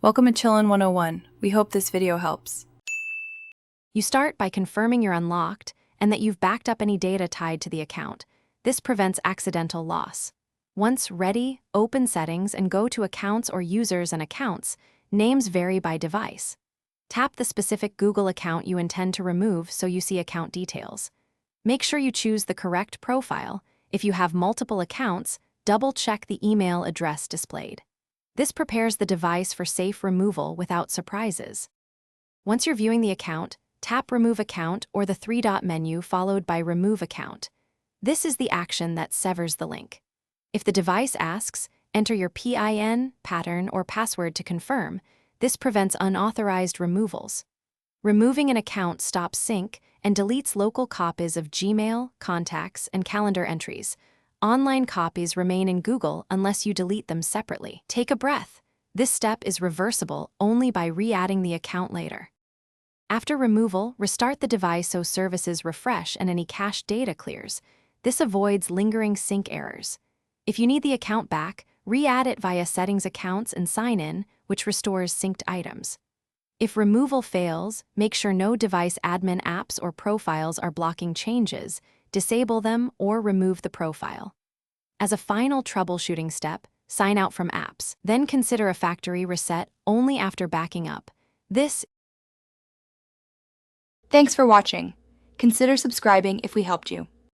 Welcome to Chillin' 101. We hope this video helps. You start by confirming you're unlocked and that you've backed up any data tied to the account. This prevents accidental loss. Once ready, open Settings and go to Accounts or Users and Accounts. Names vary by device. Tap the specific Google account you intend to remove so you see account details. Make sure you choose the correct profile. If you have multiple accounts, double-check the email address displayed. This prepares the device for safe removal without surprises. Once you're viewing the account, tap Remove Account or the three-dot menu followed by Remove Account. This is the action that severs the link. If the device asks, enter your PIN, pattern, or password to confirm. This prevents unauthorized removals. Removing an account stops sync and deletes local copies of Gmail, contacts, and calendar entries. Online copies remain in Google unless you delete them separately. Take a breath. This step is reversible only by re-adding the account later. After removal, restart the device so services refresh and any cached data clears. This avoids lingering sync errors. If you need the account back, re-add it via Settings Accounts and Sign In, which restores synced items. If removal fails, make sure no device admin apps or profiles are blocking changes. Disable them or remove the profile. As a final troubleshooting step, sign out from apps. Then consider a factory reset only after backing up. Thanks for watching. Consider subscribing if we helped you.